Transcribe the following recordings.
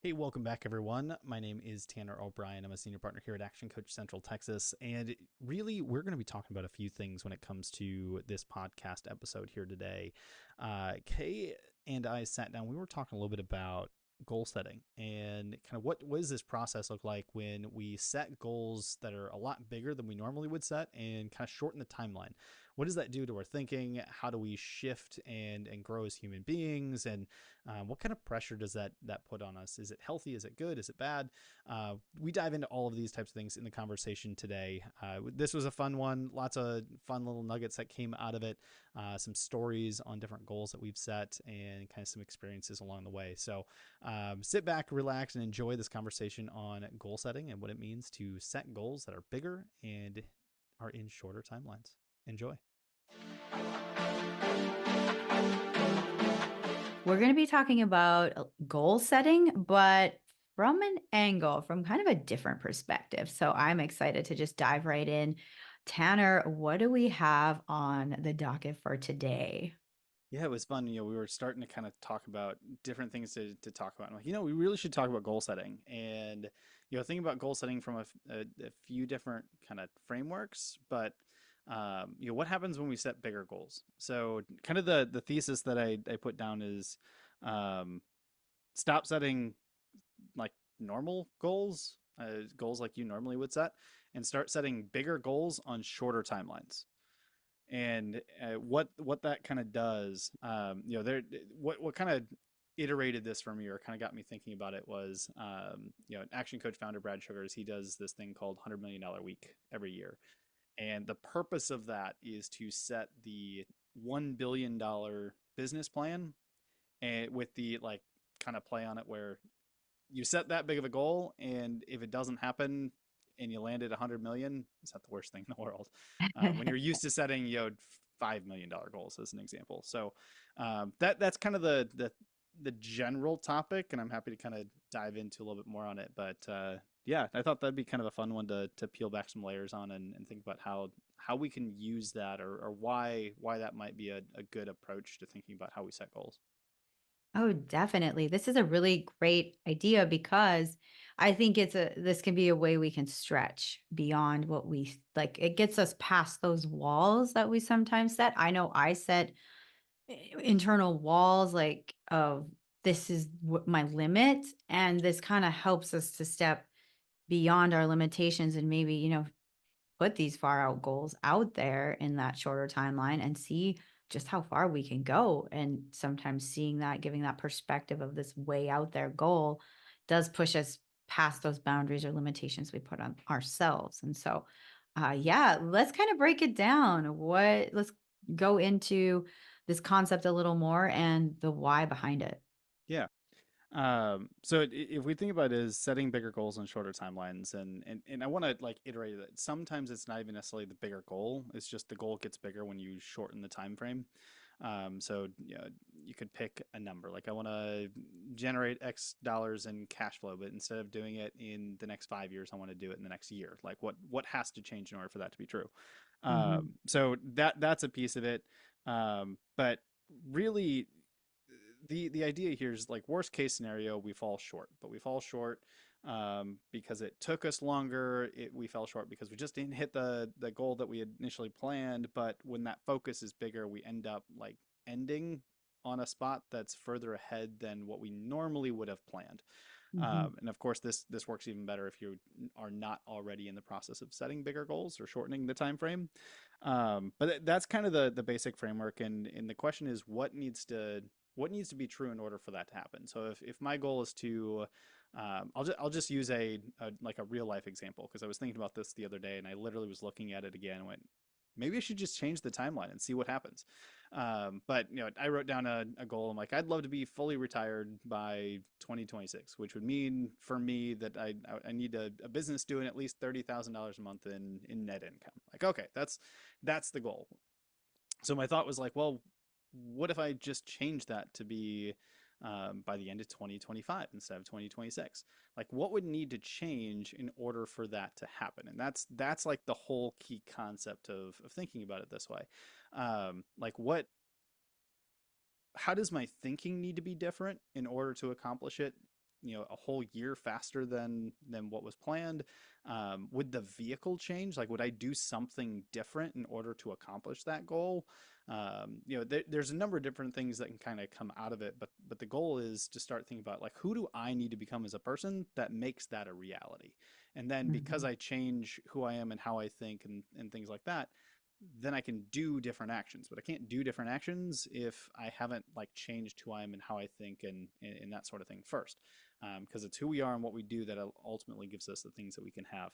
Hey, welcome back, everyone. My name is Tanner O'Brien. I'm a senior partner here at Action Coach Central Texas. And really, we're going to be talking about a few things when it comes to this podcast episode here today. Kay and I sat down, we were talking a little bit about goal setting and kind of what does this process look like when we set goals that are a lot bigger than we normally would set and kind of shorten the timeline. What does that do to our thinking? How do we shift and grow as human beings? And what kind of pressure does that put on us? Is it healthy? Is it good? Is it bad? We dive into all of these types of things in the conversation today. This was a fun one. Lots of fun little nuggets that came out of it. Some stories on different goals that we've set and kind of some experiences along the way. So sit back, relax, and enjoy this conversation on goal setting and what it means to set goals that are bigger and are in shorter timelines. Enjoy. We're going to be talking about goal setting, but from an angle, from kind of a different perspective. So I'm excited to just dive right in. Tanner, what do we have on the docket for today? Yeah, it was fun. We were starting to kind of talk about different things to talk about. I'm like, we really should talk about goal setting and, thinking about goal setting from a few different kind of frameworks, but, what happens when we set bigger goals? So kind of the thesis that I put down is, um, stop setting like normal goals, goals like you normally would set, and start setting bigger goals on shorter timelines. And what that kind of does, there what kind of iterated this for me or kind of got me thinking about it was, Action Coach founder Brad Sugars. He does this thing called $100 million week every year, and the purpose of that is to set the $1 billion business plan, and with the like kind of play on it where you set that big of a goal, and if it doesn't happen and you land at 100 million, is that the worst thing in the world? When you're used to setting, $5 million goals as an example. So that's kind of the general topic, and I'm happy to kind of dive into a little bit more on it. But yeah, I thought that'd be kind of a fun one to peel back some layers on and think about how we can use that, or why that might be a good approach to thinking about how we set goals. Oh, definitely. This is a really great idea because I think this can be a way we can stretch beyond what we like. It gets us past those walls that we sometimes set. I know I set internal walls like of this is my limit, and this kind of helps us to step beyond our limitations and maybe put these far out goals out there in that shorter timeline and see just how far we can go. And sometimes seeing that, giving that perspective of this way out there goal does push us past those boundaries or limitations we put on ourselves. And so yeah, let's kind of break it down. Let's go into this concept a little more and the why behind it. Yeah. So if we think about it as setting bigger goals on shorter timelines, and I want to like iterate that sometimes it's not even necessarily the bigger goal. It's just the goal gets bigger when you shorten the time frame. So you could pick a number like I want to generate X dollars in cash flow, but instead of doing it in the next 5 years, I want to do it in the next year. Like what has to change in order for that to be true? Mhm. So that's a piece of it. But really the idea here is like worst case scenario, we fall short, but we fall short because it took us longer. We fell short because we just didn't hit the goal that we had initially planned. But when that focus is bigger, we end up like ending on a spot that's further ahead than what we normally would have planned. Mhm. And of course, this works even better if you are not already in the process of setting bigger goals or shortening the time frame. But that's kind of the basic framework, and the question is what needs to be true in order for that to happen. So if my goal is to I'll just use a like a real life example because I was thinking about this the other day and I literally was looking at it again and went, maybe I should just change the timeline and see what happens. But I wrote down a goal. I'm like, I'd love to be fully retired by 2026, which would mean for me that I need a business doing at least $30,000 a month in net income. Like, okay, that's the goal. So my thought was like, well, what if I just change that to be by the end of 2025 instead of 2026? Like, what would need to change in order for that to happen? And that's like the whole key concept of thinking about it this way. Like, how does my thinking need to be different in order to accomplish it? a whole year faster than what was planned? Would the vehicle change? Like, would I do something different in order to accomplish that goal? There's a number of different things that can kind of come out of it, but the goal is to start thinking about, like, who do I need to become as a person that makes that a reality? And then because Mhm. I change who I am and how I think and things like that, then I can do different actions. But I can't do different actions if I haven't like changed who I am and how I think and that sort of thing first, because it's who we are and what we do that ultimately gives us the things that we can have.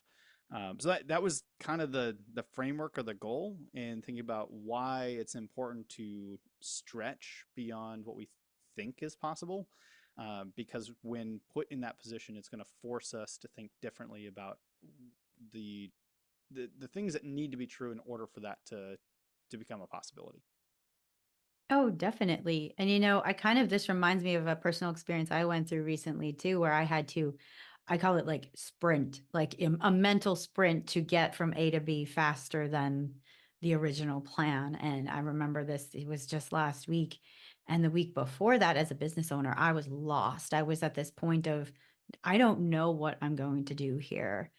So that was kind of the framework or the goal, and thinking about why it's important to stretch beyond what we think is possible. Because when put in that position, it's going to force us to think differently about the the things that need to be true in order for that to become a possibility. Oh, definitely. And I kind of this reminds me of a personal experience I went through recently too, where I had to, I call it like sprint, like a mental sprint to get from A to B faster than the original plan. And I remember this, it was just last week. And the week before that, as a business owner, I was lost. I was at this point of, I don't know what I'm going to do here.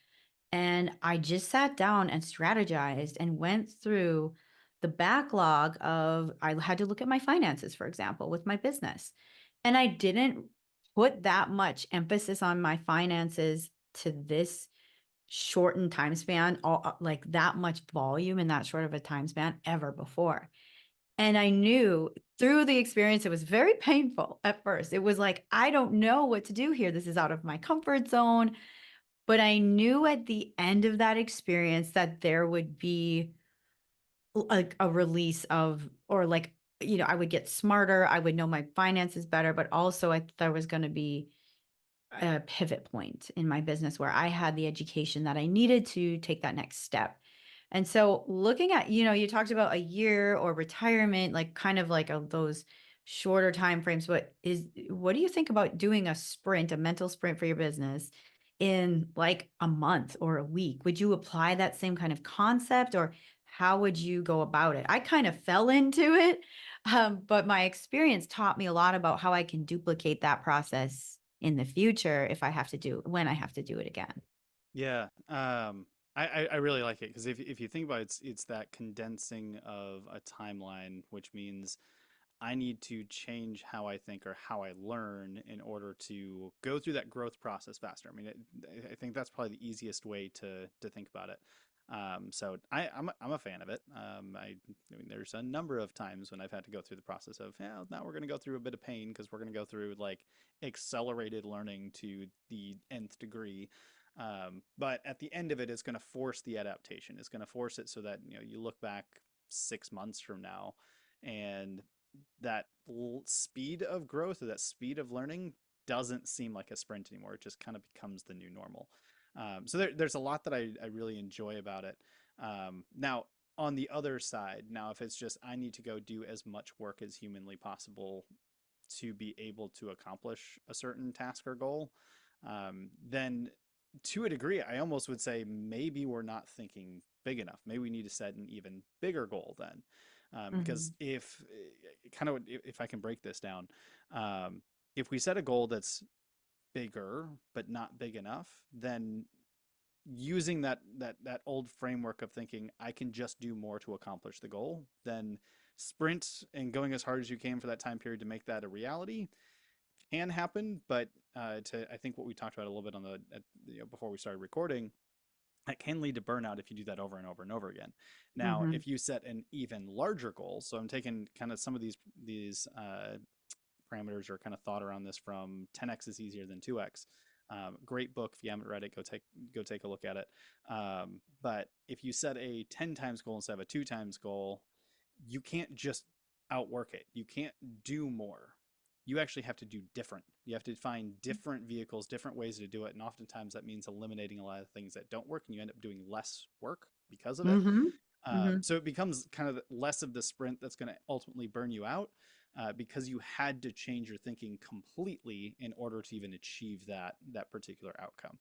And I just sat down and strategized and went through the backlog of, I had to look at my finances, for example, with my business. And I didn't put that much emphasis on my finances to this shortened time span, like that much volume in that short of a time span ever before. And I knew through the experience, it was very painful at first. It was like, I don't know what to do here. This is out of my comfort zone. But I knew at the end of that experience that there would be like a release of, or like, I would get smarter. I would know my finances better, but also there was going to be a pivot point in my business where I had the education that I needed to take that next step. And so looking at, you talked about a year or retirement, like kind of like those shorter time frames. What do you think about doing a sprint, a mental sprint for your business in like a month or a week? Would you apply that same kind of concept, or how would you go about it? I kind of fell into it, but my experience taught me a lot about how I can duplicate that process in the future if I have to do when I have to do it again. Yeah, I really like it because if you think about it, it's that condensing of a timeline, which means I need to change how I think or how I learn in order to go through that growth process faster. I mean, I think that's probably the easiest way to think about it. So I'm a fan of it. I mean, there's a number of times when I've had to go through the process of, yeah, now we're going to go through a bit of pain because we're going to go through like accelerated learning to the nth degree. But at the end of it, it's going to force the adaptation. It's going to force it so that you look back 6 months from now, and that speed of growth or that speed of learning doesn't seem like a sprint anymore. It just kind of becomes the new normal. So there's a lot that I really enjoy about it. Now, on the other side, now if it's just I need to go do as much work as humanly possible to be able to accomplish a certain task or goal, then to a degree, I almost would say maybe we're not thinking big enough. Maybe we need to set an even bigger goal then. Because Mhm. if kind of if I can break this down, um, if we set a goal that's bigger but not big enough, then using that old framework of thinking I can just do more to accomplish the goal, then sprint and going as hard as you can for that time period to make that a reality can happen. But to I think what we talked about a little bit on before we started recording, that can lead to burnout if you do that over and over and over again. Now, Mhm. if you set an even larger goal, so I'm taking kind of some of these parameters or kind of thought around this from 10x is easier than 2x. Great book. If you haven't read it, go take a look at it. But if you set a 10 times goal instead of a 2 times goal, you can't just outwork it. You can't do more. You actually have to do different. You have to find different vehicles, different ways to do it. And oftentimes that means eliminating a lot of things that don't work, and you end up doing less work because of it. Mhm. Mhm. So it becomes kind of less of the sprint that's going to ultimately burn you out, because you had to change your thinking completely in order to even achieve that particular outcome.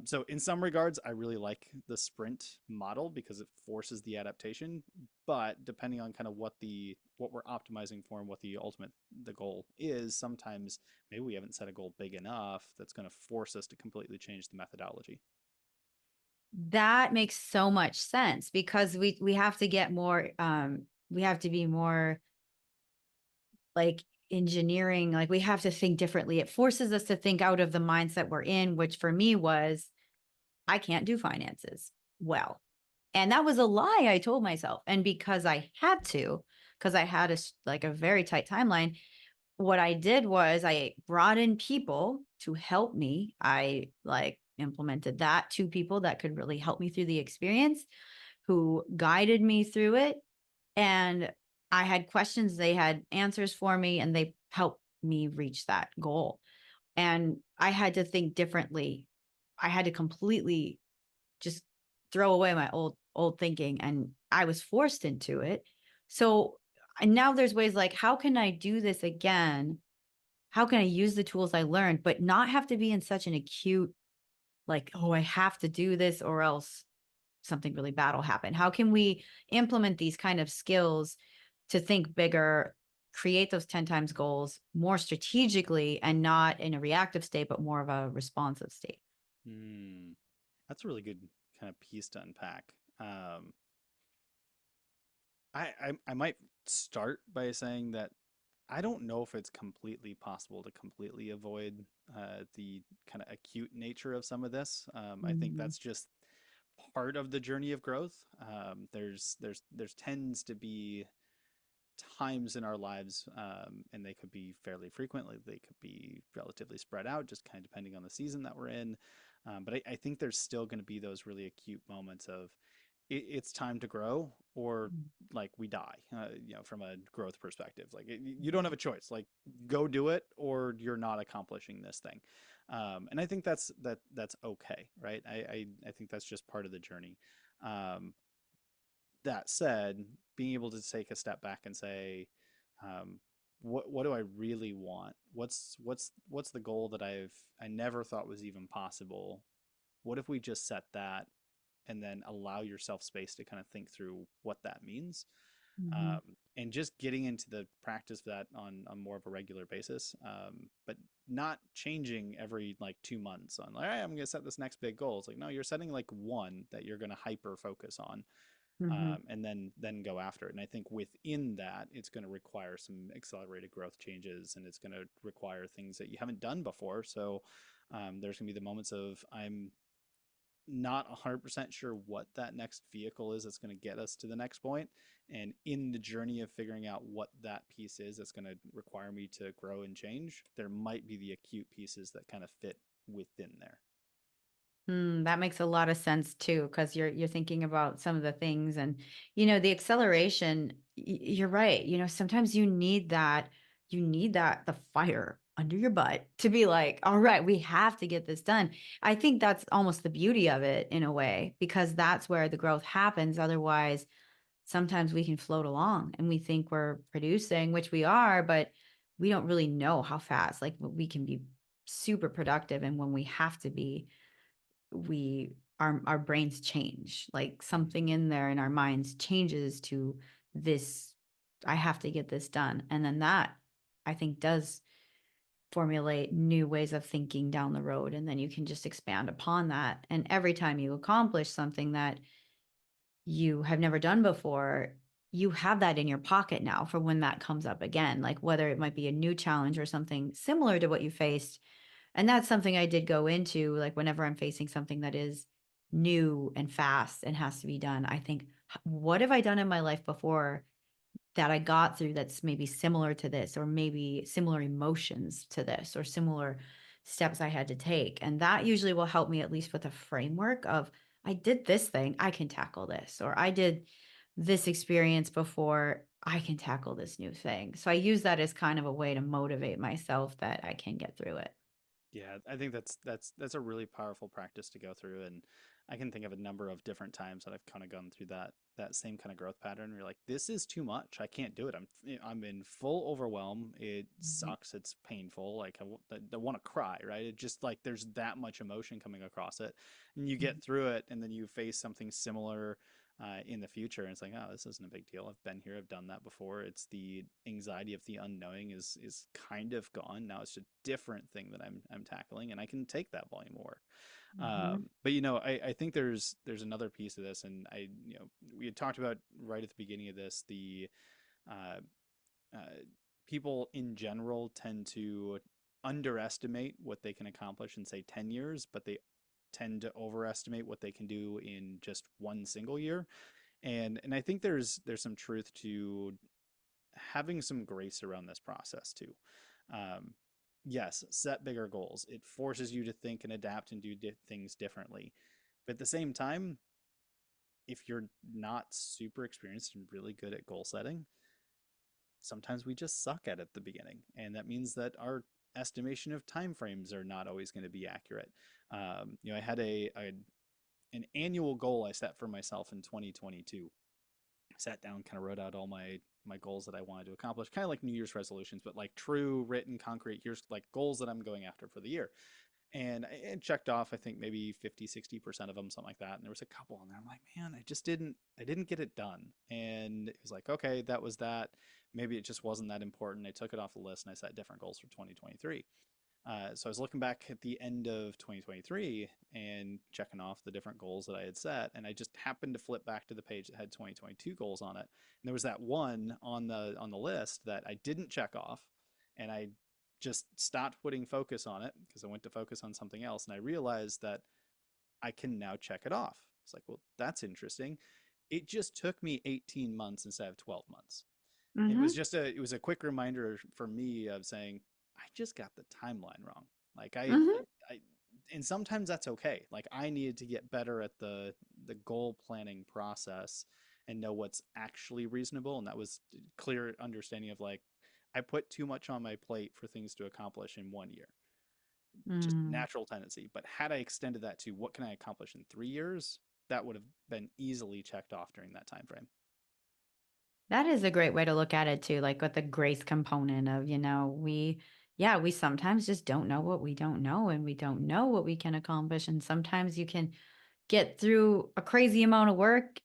So in some regards, I really like the sprint model because it forces the adaptation. But depending on kind of what we're optimizing for and what the goal is, sometimes maybe we haven't set a goal big enough that's going to force us to completely change the methodology. That makes so much sense because we have to get more we have to be more like engineering, like we have to think differently. It forces us to think out of the mindset we're in, which for me was I can't do finances well. And that was a lie I told myself. And because I had to, because I had like a very tight timeline, what I did was I brought in people to help me. I like implemented that, two people that could really help me through the experience, who guided me through it. And I had questions, they had answers for me, and they helped me reach that goal. And I had to think differently. I had to completely just throw away my old thinking, and I was forced into it. So and now there's ways like, how can I do this again? How can I use the tools I learned, but not have to be in such an acute, like, oh, I have to do this or else something really bad will happen? How can we implement these kind of skills to think bigger, create those 10 times goals more strategically and not in a reactive state, but more of a responsive state? Hmm. That's a really good kind of piece to unpack. Um, I might start by saying that I don't know if it's completely possible to completely avoid the kind of acute nature of some of this. I think Mhm. that's just part of the journey of growth. There's tends to be times in our lives, and they could be fairly frequent, like they could be relatively spread out, just kind of depending on the season that we're in. But I think there's still going to be those really acute moments of it's time to grow or like we die, from a growth perspective. Like you don't have a choice. Like go do it or you're not accomplishing this thing. And I think that's okay, right? I think that's just part of the journey. Um, that said, being able to take a step back and say, um, what do I really want? What's the goal that I never thought was even possible? What if we just set that and then allow yourself space to kind of think through what that means? Mhm. Um, and just getting into the practice of that on more of a regular basis, but not changing every like 2 months on like, all right, I'm going to set this next big goal. It's like, no, you're setting like one that you're going to hyper focus on, Mhm. and then go after it. And I think within that, it's going to require some accelerated growth changes, and it's going to require things that you haven't done before. So there's going to be the moments of I'm not 100% sure what that next vehicle is that's going to get us to the next point. And in the journey of figuring out what that piece is that's going to require me to grow and change, there might be the acute pieces that kind of fit within there. That makes a lot of sense too, because you're thinking about some of the things, and the acceleration. You're right. Sometimes you need that the fire under your butt to be like, all right, we have to get this done. I think that's almost the beauty of it in a way, because that's where the growth happens. Otherwise, sometimes we can float along and we think we're producing, which we are, but we don't really know how fast. Like we can be super productive, and when we have to be, our brains change, like something in there in our minds changes to this. I have to get this done, and then that, I think, does formulate new ways of thinking down the road, and then you can just expand upon that, and every time you accomplish something that you have never done before, you have that in your pocket now for when that comes up again, like whether it might be a new challenge or something similar to what you faced. And that's something I did go into, like whenever I'm facing something that is new and fast and has to be done, I think, what have I done in my life before that I got through that's maybe similar to this, or maybe similar emotions to this, or similar steps I had to take. And that usually will help me at least with a framework of, I did this thing, I can tackle this, or I did this experience before, I can tackle this new thing. So I use that as kind of a way to motivate myself that I can get through it. Yeah, I think that's a really powerful practice to go through, and I can think of a number of different times that I've kind of gone through that same kind of growth pattern. Where you're like, this is too much. I can't do it. I'm in full overwhelm. It Mhm. sucks. It's painful. Like I want to cry, right? It just like there's that much emotion coming across it, and you Mhm. get through it, and then you face something similar in the future, and it's like, oh, this isn't a big deal. I've been here. I've done that before. It's the anxiety of the unknowing is kind of gone. Now it's a different thing that I'm tackling, and I can take that volume more. Mhm. But I think there's another piece of this, and we had talked about right at the beginning of this uh, uh, people in general tend to underestimate what they can accomplish in say 10 years, but they tend to overestimate what they can do in just one single year. And I think there's some truth to having some grace around this process too. Um, yes, set bigger goals. It forces you to think and adapt and do things differently. But at the same time, if you're not super experienced and really good at goal setting, sometimes we just suck at it at the beginning, and that means that our estimation of time frames are not always going to be accurate. I had an annual goal I set for myself in 2022. I sat down, kind of wrote out all my goals that I wanted to accomplish, kind of like New Year's resolutions, but like true, written, concrete, here's like goals that I'm going after for the year. And I checked off, I think maybe 50, 60% of them, something like that. And there was a couple on there. I'm like, man, I didn't get it done. And it was like, okay, that was that. Maybe it just wasn't that important. I took it off the list and I set different goals for 2023. So I was looking back at the end of 2023 and checking off the different goals that I had set, and I just happened to flip back to the page that had 2022 goals on it. And there was that one on the list that I didn't check off, and I just stopped putting focus on it because I went to focus on something else, and I realized that I can now check it off. It's like, well, that's interesting. It just took me 18 months instead of 12 months. And Mhm. it was a quick reminder for me of saying I just got the timeline wrong. Like Mhm. I and sometimes that's okay. Like I needed to get better at the goal planning process and know what's actually reasonable, and that was clear understanding of like I put too much on my plate for things to accomplish in 1 year. Just Mm. natural tendency. But had I extended that to what can I accomplish in 3 years, that would have been easily checked off during that time frame. That is a great way to look at it too, like with the grace component of, yeah, we sometimes just don't know what we don't know and we don't know what we can accomplish. And sometimes you can get through a crazy amount of work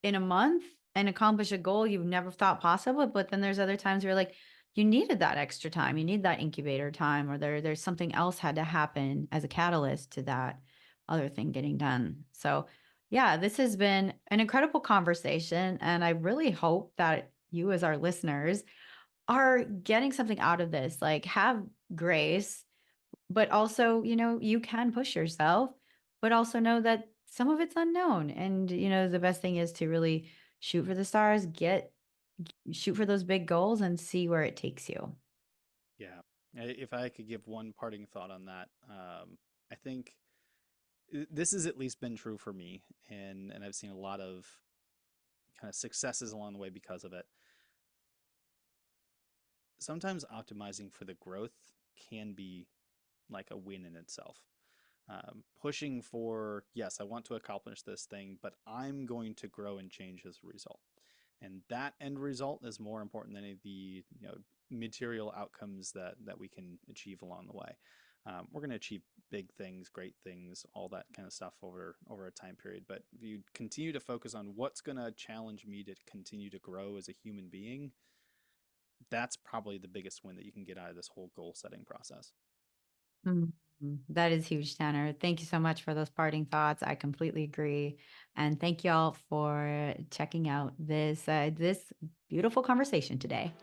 in a month and accomplish a goal you've never thought possible. But then there's other times where like you needed that extra time, you need that incubator time, or there's something else had to happen as a catalyst to that other thing getting done. So yeah, this has been an incredible conversation. And I really hope that you as our listeners are getting something out of this. Like have grace, but also, you can push yourself, but also know that some of it's unknown. And, the best thing is to really shoot for the stars, shoot for those big goals and see where it takes you. Yeah. If I could give one parting thought on that, I think this has at least been true for me, and I've seen a lot of kind of successes along the way because of it. Sometimes optimizing for the growth can be like a win in itself. Pushing for, yes, I want to accomplish this thing, but I'm going to grow and change as a result. And that end result is more important than any of the material outcomes that we can achieve along the way. We're going to achieve big things, great things, all that kind of stuff over a time period. But if you continue to focus on what's going to challenge me to continue to grow as a human being, that's probably the biggest win that you can get out of this whole goal setting process. Mhm. That is huge, Tanner. Thank you so much for those parting thoughts. I completely agree. And thank y'all for checking out this beautiful conversation today.